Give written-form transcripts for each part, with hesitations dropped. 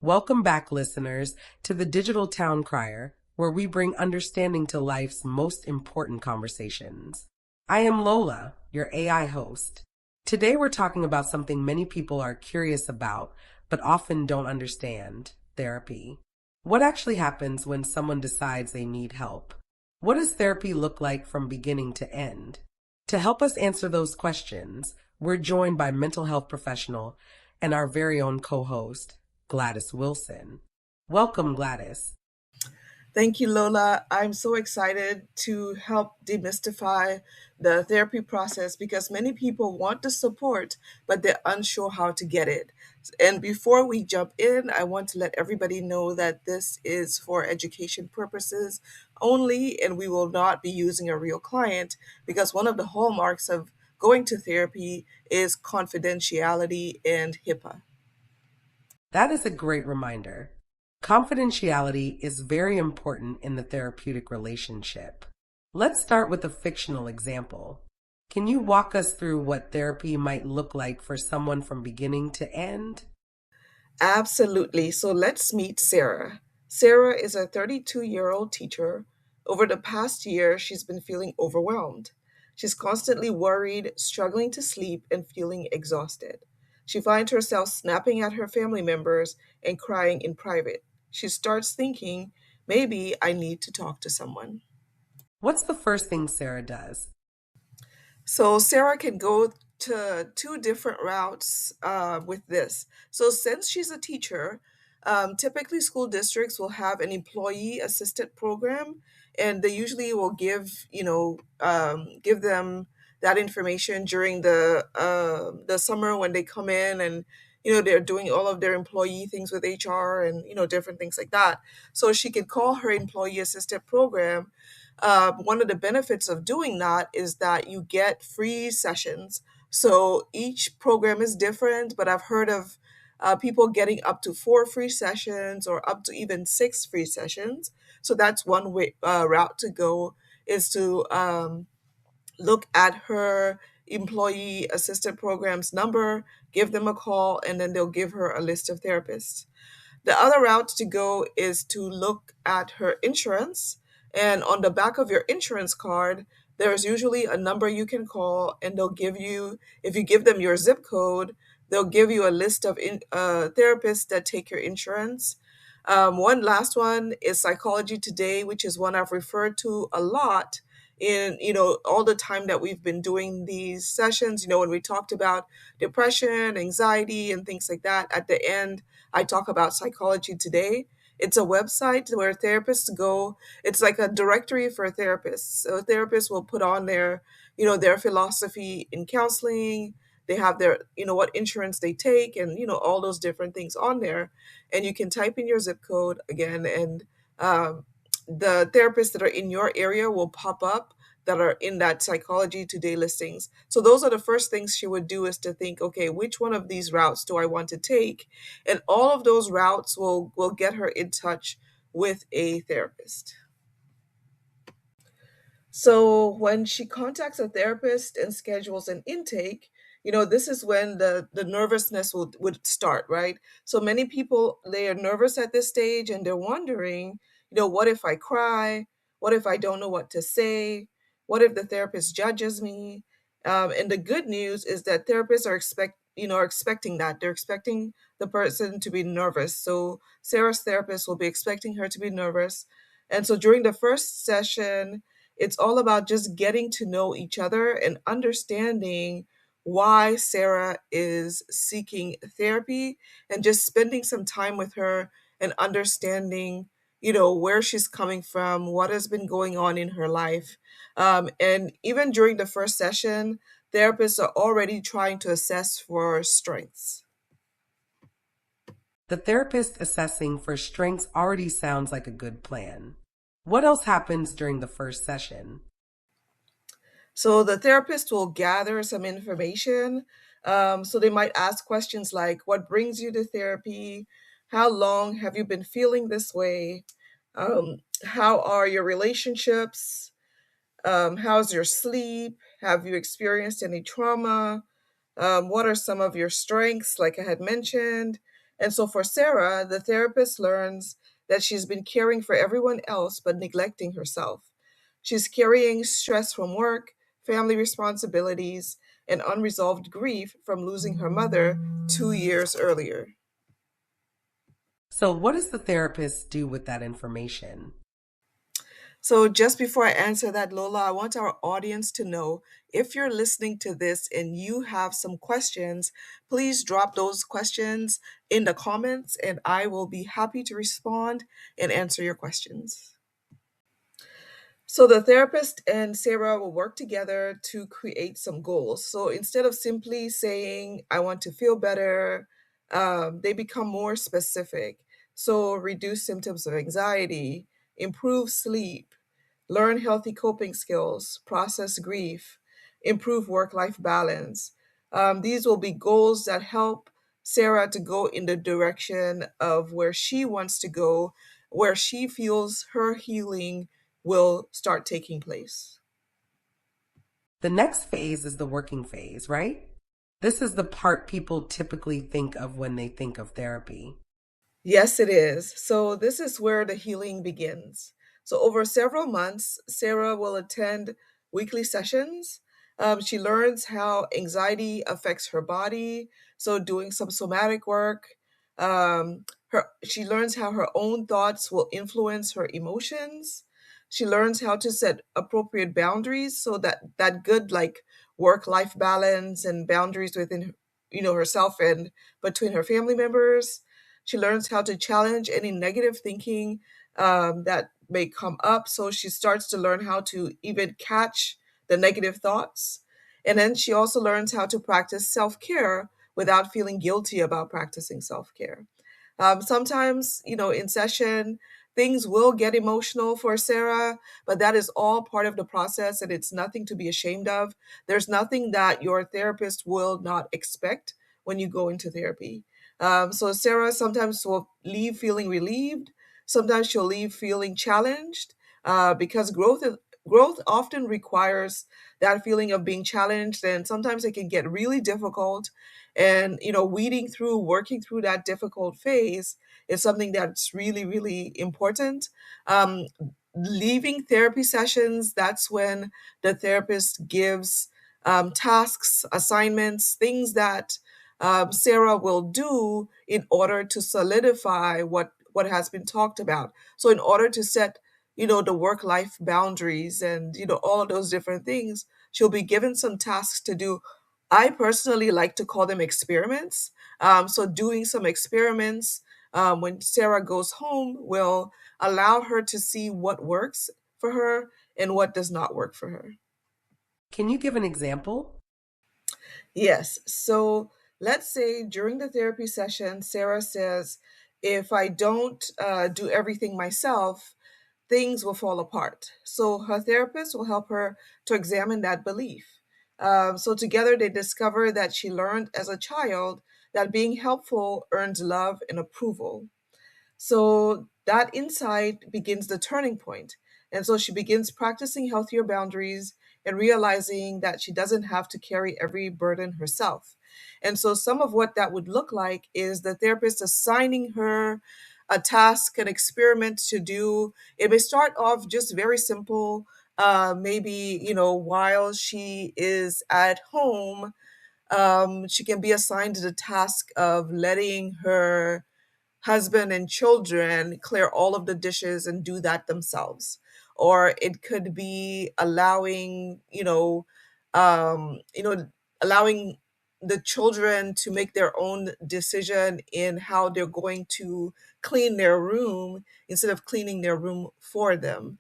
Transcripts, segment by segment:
Welcome back, listeners, to the Digital Town Crier, where we bring understanding to life's most important conversations. I am Lola, your AI host. Today we're talking about something many people are curious about, but often don't understand: therapy. What actually happens when someone decides they need help? What does therapy look like from beginning to end? To help us answer those questions, we're joined by mental health professional and our very own co-host, Gladys Wilson. Welcome, Gladys. Thank you, Lola. I'm so excited to help demystify the therapy process because many people want the support, but they're unsure how to get it. And before we jump in, I want to let everybody know that this is for education purposes only, and we will not be using a real client because one of the hallmarks of going to therapy is confidentiality and HIPAA. That is a great reminder. Confidentiality is very important in the therapeutic relationship. Let's start with a fictional example. Can you walk us through what therapy might look like for someone from beginning to end? Absolutely. So let's meet Sarah. Sarah is a 32-year-old teacher. Over the past year, she's been feeling overwhelmed. She's constantly worried, struggling to sleep, and feeling exhausted. She finds herself snapping at her family members and crying in private. She starts thinking, maybe I need to talk to someone. What's the first thing Sarah does? So Sarah can go to two different routes with this. So since she's a teacher, typically school districts will have an employee assistant program, and they usually will give them that information during the summer when they come in and they're doing all of their employee things with HR and different things like that. So she can call her employee assistant program. One of the benefits of doing that is that you get free sessions. So each program is different, but I've heard of people getting up to four free sessions or up to even six free sessions. So that's one way route to go is to look at her employee assistant program's number, give them a call, and then they'll give her a list of therapists. The other route to go is to look at her insurance. And on the back of your insurance card, there's usually a number you can call, and they'll give you, if you give them your zip code, they'll give you a list of therapists that take your insurance. One last one is Psychology Today, which is one I've referred to a lot in all the time that we've been doing these sessions. When we talked about depression, anxiety, and things like that, at the end I talk about Psychology Today. It's a website where therapists go. It's like a directory for therapists. So therapists will put on their philosophy in counseling. They have their, what insurance they take and, all those different things on there. And you can type in your zip code again, and um, the therapists that are in your area will pop up that are in that Psychology Today listings. So those are the first things she would do, is to think, okay, which one of these routes do I want to take? And all of those routes will get her in touch with a therapist. So when she contacts a therapist and schedules an intake, this is when the nervousness would start, right? So many people, they are nervous at this stage and they're wondering, what if I cry? What if I don't know what to say? What if the therapist judges me? And the good news is that therapists are expecting that. They're expecting the person to be nervous. So Sarah's therapist will be expecting her to be nervous. And so during the first session, it's all about just getting to know each other and understanding why Sarah is seeking therapy, and just spending some time with her and understanding, where she's coming from, what has been going on in her life. And even during the first session, therapists are already trying to assess for strengths. The therapist assessing for strengths already sounds like a good plan. What else happens during the first session? So the therapist will gather some information. So they might ask questions like, what brings you to therapy? How long have you been feeling this way? How are your relationships? How's your sleep? Have you experienced any trauma? What are some of your strengths, like I had mentioned? And so for Sarah, the therapist learns that she's been caring for everyone else but neglecting herself. She's carrying stress from work, family responsibilities, and unresolved grief from losing her mother 2 years earlier. So, what does the therapist do with that information? So, just before I answer that, Lola, I want our audience to know if you're listening to this and you have some questions, please drop those questions in the comments and I will be happy to respond and answer your questions. So the therapist and Sarah will work together to create some goals. So instead of simply saying, I want to feel better, they become more specific. So reduce symptoms of anxiety, improve sleep, learn healthy coping skills, process grief, improve work life balance. These will be goals that help Sarah to go in the direction of where she wants to go, where she feels her healing will start taking place. The next phase is the working phase, right? This is the part people typically think of when they think of therapy. Yes, it is. So, this is where the healing begins. So, over several months, Sarah will attend weekly sessions. She learns how anxiety affects her body. So, doing some somatic work. She learns how her own thoughts will influence her emotions. She learns how to set appropriate boundaries so that that good like work life balance and boundaries within herself and between her family members. She learns how to challenge any negative thinking that may come up. So she starts to learn how to even catch the negative thoughts. And then she also learns how to practice self care without feeling guilty about practicing self care. Sometimes, in session, things will get emotional for Sarah, but that is all part of the process and it's nothing to be ashamed of. There's nothing that your therapist will not expect when you go into therapy. So Sarah sometimes will leave feeling relieved. Sometimes she'll leave feeling challenged because growth often requires that feeling of being challenged, and sometimes it can get really difficult. And weeding through, working through that difficult phase is something that's really, really important. Um, Leaving therapy sessions, that's when the therapist gives tasks, assignments, things that Sarah will do in order to solidify what has been talked about. So in order to set, the work life boundaries and all of those different things, she'll be given some tasks to do. I personally like to call them experiments. So doing some experiments when Sarah goes home will allow her to see what works for her and what does not work for her. Can you give an example? Yes. So let's say during the therapy session, Sarah says, if I don't do everything myself, things will fall apart. So her therapist will help her to examine that belief. So together they discover that she learned as a child that being helpful earns love and approval. So that insight begins the turning point. And so she begins practicing healthier boundaries and realizing that she doesn't have to carry every burden herself. And so some of what that would look like is the therapist assigning her a task, an experiment to do. It may start off just very simple. Maybe, while she is at home, she can be assigned the task of letting her husband and children clear all of the dishes and do that themselves. Or it could be allowing, allowing the children to make their own decision in how they're going to clean their room instead of cleaning their room for them.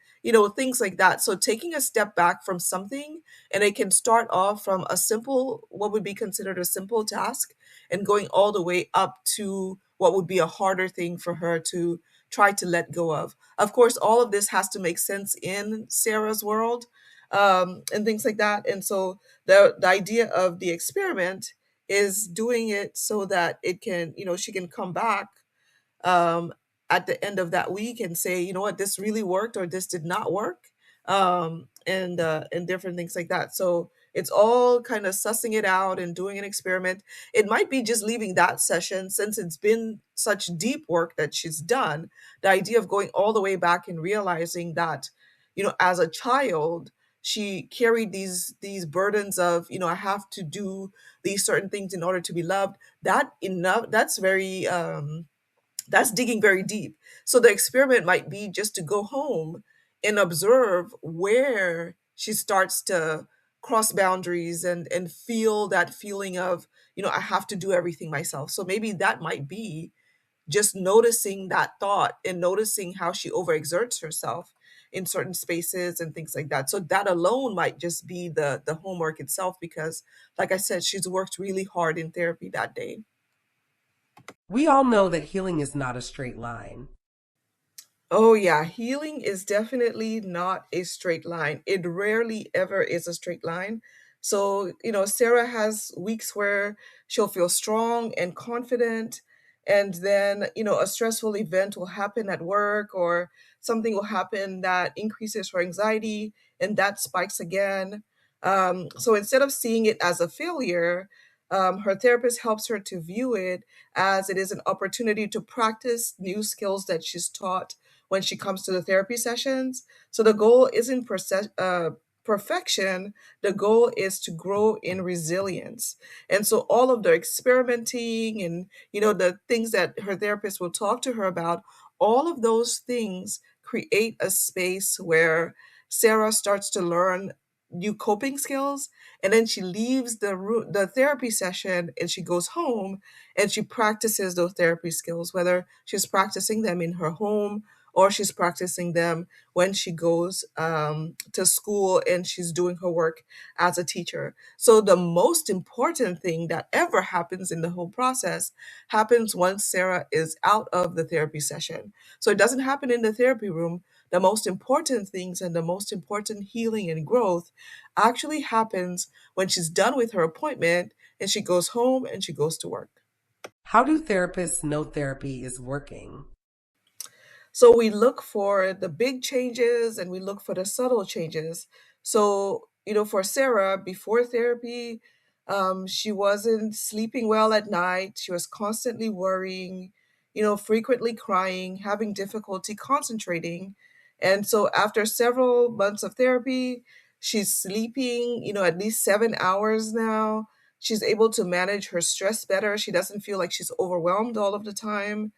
Things like that. So taking a step back from something, and it can start off from a simple, what would be considered a simple task, and going all the way up to what would be a harder thing for her to try to let go of. Of course, all of this has to make sense in Sarah's world, and things like that. And so the idea of the experiment is doing it so that it can, she can come back um, at the end of that week and say, you know what, this really worked or this did not work, and different things like that. So It's all kind of sussing it out and doing an experiment. It might be just leaving that session, since it's been such deep work that she's done. The idea of going all the way back and realizing that, as a child, she carried these burdens of, I have to do these certain things in order to be loved. That's digging very deep. So the experiment might be just to go home and observe where she starts to cross boundaries and feel that feeling of, I have to do everything myself. So maybe that might be just noticing that thought and noticing how she overexerts herself in certain spaces and things like that. So that alone might just be the homework itself, because like I said, she's worked really hard in therapy that day. We all know that healing is not a straight line. Oh, yeah. Healing is definitely not a straight line. It rarely ever is a straight line. So, Sarah has weeks where she'll feel strong and confident. And then, a stressful event will happen at work, or something will happen that increases her anxiety, and that spikes again. So instead of seeing it as a failure, her therapist helps her to view it as it is an opportunity to practice new skills that she's taught when she comes to the therapy sessions. So the goal isn't perfection. The goal is to grow in resilience. And so all of the experimenting and, the things that her therapist will talk to her about, all of those things create a space where Sarah starts to learn new coping skills, and then she leaves the therapy session and she goes home and she practices those therapy skills, whether she's practicing them in her home or she's practicing them when she goes to school and she's doing her work as a teacher. So the most important thing that ever happens in the whole process happens once Sarah is out of the therapy session. So it doesn't happen in the therapy room. The most important things and the most important healing and growth actually happens when she's done with her appointment and she goes home and she goes to work. How do therapists know therapy is working? So we look for the big changes and we look for the subtle changes. So, for Sarah, before therapy, she wasn't sleeping well at night. She was constantly worrying, frequently crying, having difficulty concentrating. And so, after several months of therapy, she's sleeping, at least 7 hours now. She's able to manage her stress better. She doesn't feel like she's overwhelmed all of the time.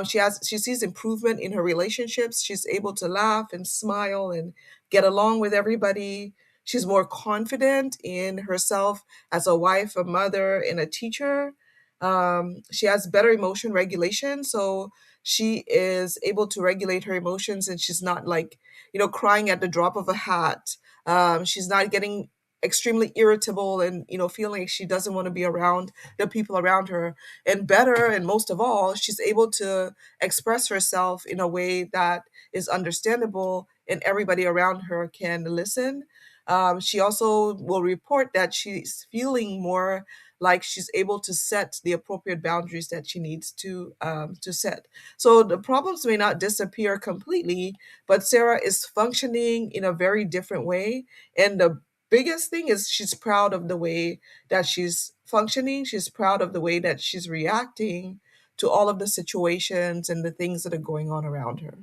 She sees improvement in her relationships. She's able to laugh and smile and get along with everybody. She's more confident in herself as a wife, a mother, and a teacher. She has better emotion regulation, so she is able to regulate her emotions, and she's not like, crying at the drop of a hat. She's not getting extremely irritable and, feeling like she doesn't want to be around the people around her. And better, and most of all, she's able to express herself in a way that is understandable and everybody around her can listen. She also will report that she's feeling more like she's able to set the appropriate boundaries that she needs to set. So the problems may not disappear completely, but Sarah is functioning in a very different way. And the biggest thing is she's proud of the way that she's functioning. She's proud of the way that she's reacting to all of the situations and the things that are going on around her.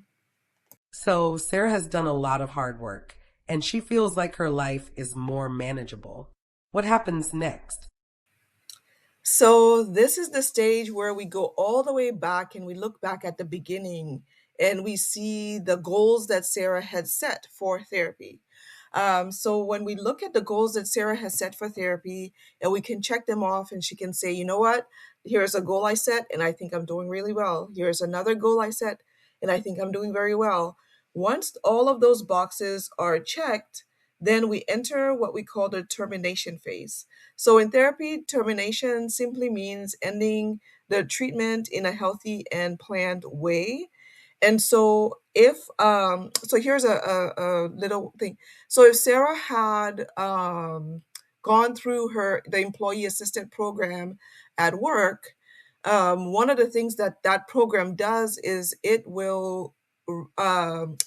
So, Sarah has done a lot of hard work, and she feels like her life is more manageable. What happens next? So, this is the stage where we go all the way back and we look back at the beginning and we see the goals that Sarah had set for therapy. So, when we look at the goals that Sarah has set for therapy and we can check them off, and she can say, you know what, here's a goal I set and I think I'm doing really well. Here's another goal I set and I think I'm doing very well. Once all of those boxes are checked, then we enter what we call the termination phase. So in therapy, termination simply means ending the treatment in a healthy and planned way. And so if so here's a little thing. So if Sarah had gone through the employee assistant program at work, one of the things that that program does is it'll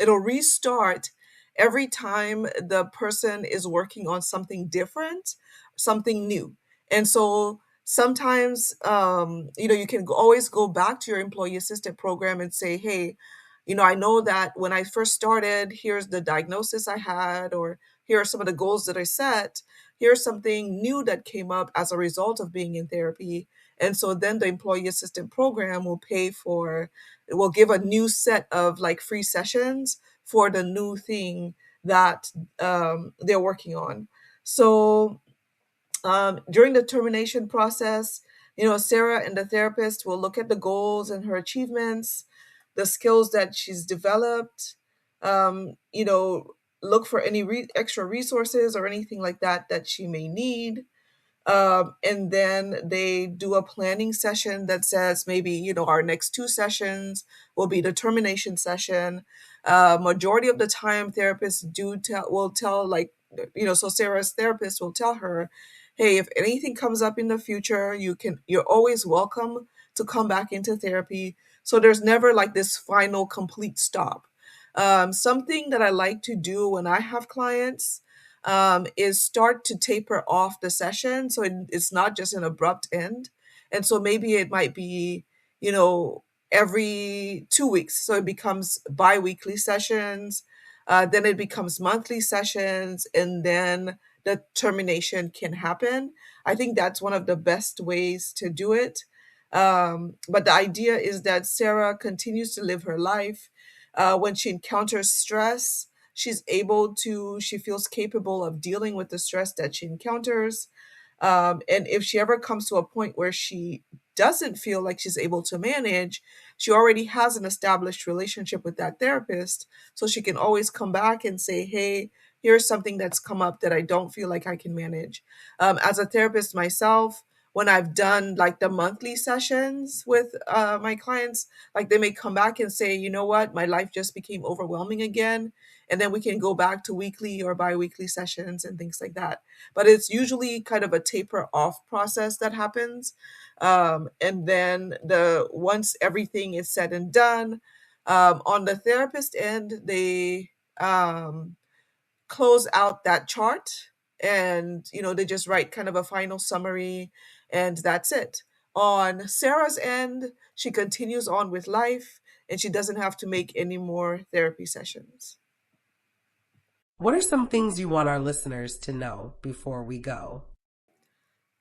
restart every time the person is working on something different, something new. And so sometimes, you can always go back to your employee assistant program and say, hey, I know that when I first started, here's the diagnosis I had, or here are some of the goals that I set. Here's something new that came up as a result of being in therapy. And so then the employee assistant program will give a new set of like free sessions for the new thing that they're working on. So during the termination process, Sarah and the therapist will look at the goals and her achievements, the skills that she's developed, um, you know, look for any extra resources or anything like that that she may need. And then they do a planning session that says maybe, our next two sessions will be the termination session. Majority of the time, therapists will tell, like, so Sarah's therapist will tell her, hey, if anything comes up in the future, you're always welcome to come back into therapy. So there's never like this final complete stop. Something that I like to do when I have clients is start to taper off the session so it's not just an abrupt end. And so maybe it might be, you know, every 2 weeks. So it becomes bi weekly sessions, then it becomes monthly sessions, and then the termination can happen. I think that's one of the best ways to do it. But the idea is that Sarah continues to live her life. When she encounters stress, she feels capable of dealing with the stress that she encounters. And if she ever comes to a point where she doesn't feel like she's able to manage, she already has an established relationship with that therapist. So she can always come back and say, hey, here's something that's come up that I don't feel like I can manage. As a therapist myself, when I've done like the monthly sessions with my clients, like they may come back and say, you know what, my life just became overwhelming again. And then we can go back to weekly or bi-weekly sessions and things like that. But it's usually kind of a taper off process that happens. And then once everything is said and done, on the therapist end, they close out that chart, and they just write kind of a final summary, and that's it. On Sarah's end, she continues on with life, and she doesn't have to make any more therapy sessions. What are some things you want our listeners to know before we go?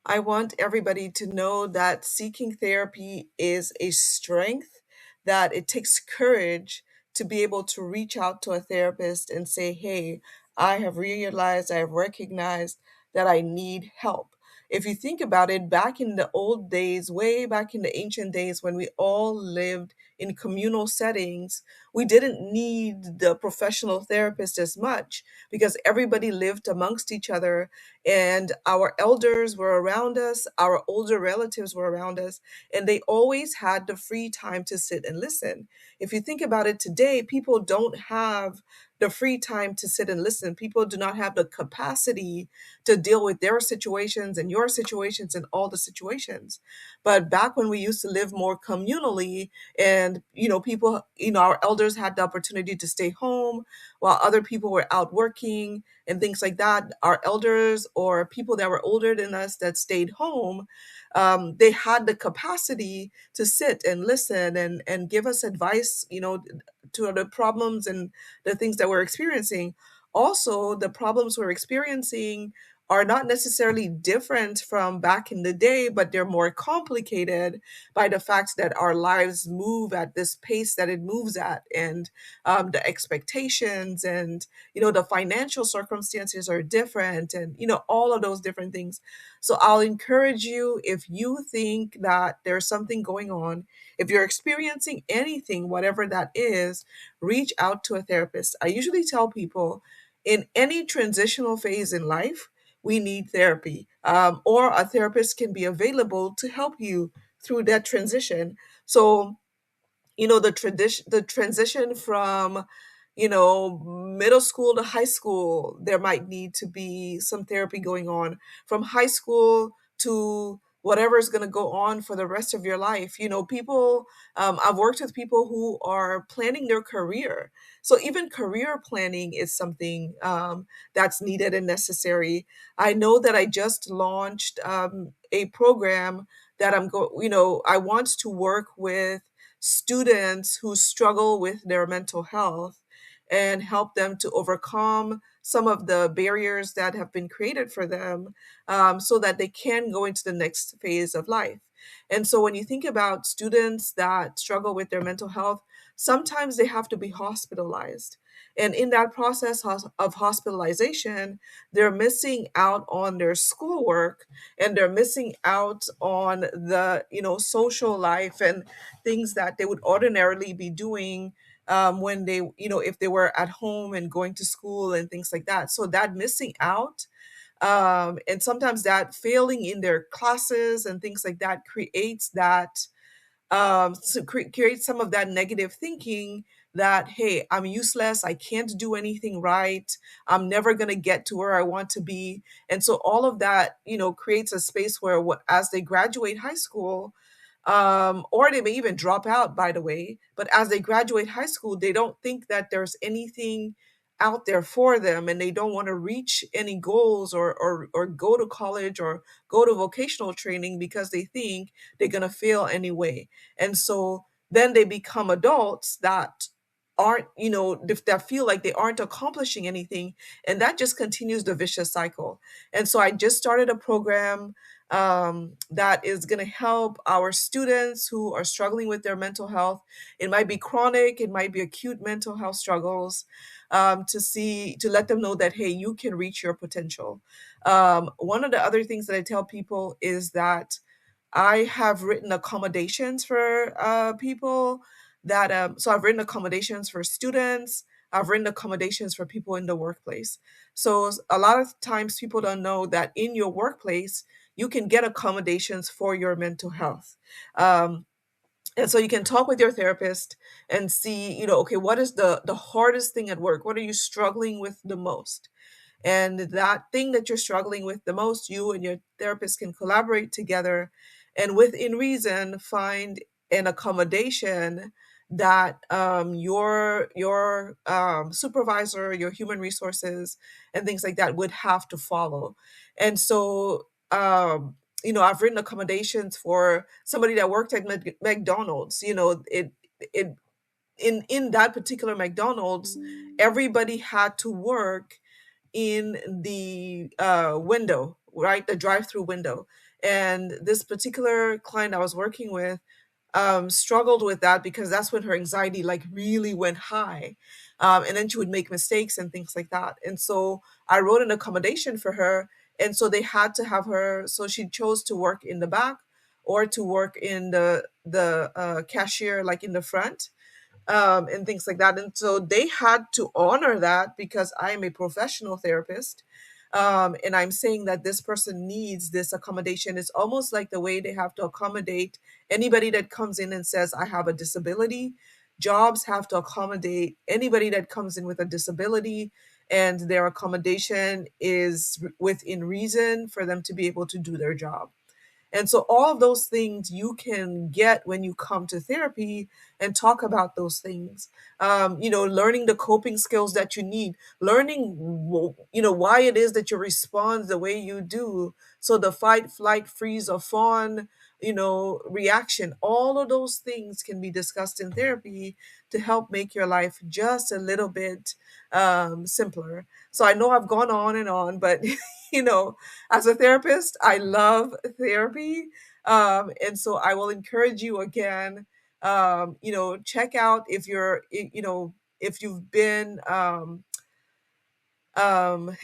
I want everybody to know that seeking therapy is a strength, that it takes courage to be able to reach out to a therapist and say, hey, I have realized, I have recognized that I need help. If you think about it, back in the old days, way back in the ancient days when we all lived in communal settings, we didn't need the professional therapist as much because everybody lived amongst each other, and our elders were around us, our older relatives were around us, and they always had the free time to sit and listen. If you think about it today, people don't have the free time to sit and listen. People do not have the capacity to deal with their situations and your situations and all the situations. But back when we used to live more communally, and people, our elders had the opportunity to stay home while other people were out working and things like that. Our elders or people that were older than us that stayed home, they had the capacity to sit and listen and give us advice, to the problems and the things that we're experiencing. Also, the problems we're experiencing are not necessarily different from back in the day, but they're more complicated by the fact that our lives move at this pace that it moves at, and the expectations and the financial circumstances are different, and all of those different things. So I'll encourage you, if you think that there's something going on, if you're experiencing anything, whatever that is, reach out to a therapist. I usually tell people in any transitional phase in life, we need therapy, or a therapist can be available to help you through that transition. So the transition from middle school to high school, there might need to be some therapy going on. From high school to whatever is going to go on for the rest of your life. People, I've worked with people who are planning their career. So even career planning is something that's needed and necessary. I know that I just launched a program that I want to work with students who struggle with their mental health and help them to overcome some of the barriers that have been created for them, so that they can go into the next phase of life. And so when you think about students that struggle with their mental health, sometimes they have to be hospitalized. And in that process of hospitalization, they're missing out on their schoolwork, and they're missing out on the social life and things that they would ordinarily be doing, when they, if they were at home and going to school and things like that. So that missing out, and sometimes that failing in their classes and things like that creates that, creates some of that negative thinking that, hey, I'm useless, I can't do anything right, I'm never going to get to where I want to be. And so all of that, creates a space where, as they graduate high school, or they may even drop out, by the way, but as they graduate high school, they don't think that there's anything out there for them, and they don't want to reach any goals, or go to college or go to vocational training, because they think they're going to fail anyway. And so then they become adults that aren't, that feel like they aren't accomplishing anything. And that just continues the vicious cycle. And so I just started a program that is going to help our students who are struggling with their mental health. It might be chronic, it might be acute mental health struggles, to let them know that, hey, you can reach your potential. One of the other things that I tell people is that I have written accommodations for people that, so I've written accommodations for students, I've written accommodations for people in the workplace. So a lot of times people don't know that in your workplace, you can get accommodations for your mental health. Um, and so you can talk with your therapist and see, okay, what is the hardest thing at work? What are you struggling with the most? And that thing that you're struggling with the most, you and your therapist can collaborate together and within reason find an accommodation that, your supervisor, your human resources, and things like that would have to follow. And so, I've written accommodations for somebody that worked at McDonald's. It in that particular McDonald's, everybody had to work in the window, right? The drive-through window. And this particular client I was working with struggled with that because that's when her anxiety like really went high. And then she would make mistakes and things like that. And so I wrote an accommodation for her. And so they had to have her, so she chose to work in the back or to work in the cashier, like in the front, and things like that. And so they had to honor that because I'm a professional therapist. And I'm saying that this person needs this accommodation. It's almost like the way they have to accommodate anybody that comes in and says, I have a disability. Jobs have to accommodate anybody that comes in with a disability, and their accommodation is within reason for them to be able to do their job. And so all of those things you can get when you come to therapy and talk about those things. Learning the coping skills that you need, learning, why it is that you respond the way you do. So the fight, flight, freeze, or fawn, reaction, all of those things can be discussed in therapy to help make your life just a little bit simpler. So I know I've gone on and on, but you know, as a therapist, I love therapy. And so I will encourage you again, check out if if you've been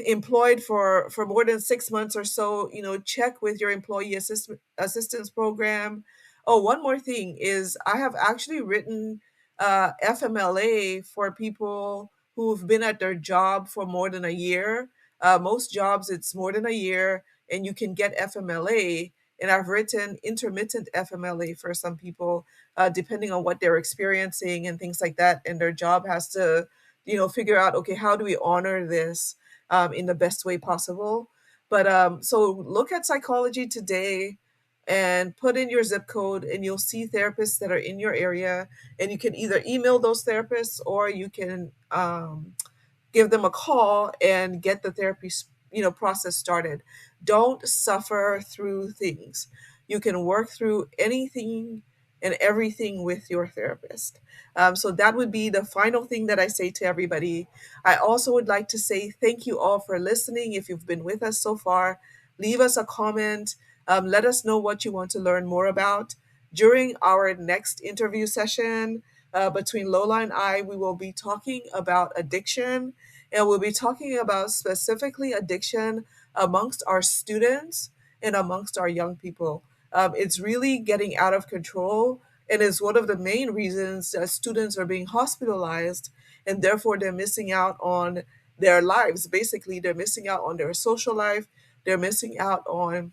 employed for more than 6 months or so, check with your employee assistance program. Oh, one more thing is I have actually written FMLA for people who've been at their job for more than a year. Most jobs, it's more than a year, and you can get FMLA. And I've written intermittent FMLA for some people, depending on what they're experiencing and things like that. And their job has to figure out, okay, how do we honor this in the best way possible? But so look at Psychology Today. and put in your zip code, and you'll see therapists that are in your area. And you can either email those therapists, or you can give them a call and get the therapy process started. Don't suffer through things. You can work through anything and everything with your therapist. So that would be the final thing that I say to everybody. I also would like to say thank you all for listening. If you've been with us so far, leave us a comment. Let us know what you want to learn more about. During our next interview session, between Lola and I, we will be talking about addiction, and we'll be talking about specifically addiction amongst our students and amongst our young people. It's really getting out of control, and is one of the main reasons that students are being hospitalized, and therefore they're missing out on their lives. Basically, they're missing out on their social life, they're missing out on,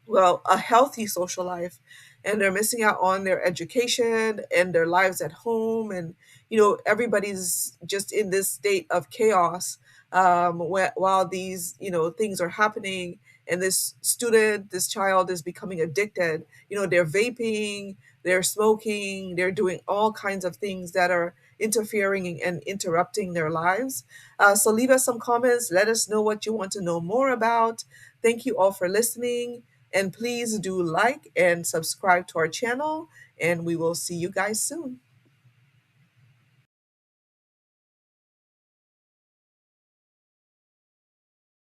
well, a healthy social life, and they're missing out on their education and their lives at home. And everybody's just in this state of chaos, while these things are happening, and this child is becoming addicted. They're vaping, they're smoking, they're doing all kinds of things that are interfering and interrupting their lives. So leave us some comments, let us know what you want to know more about. Thank you all for listening. And please do like and subscribe to our channel, and we will see you guys soon.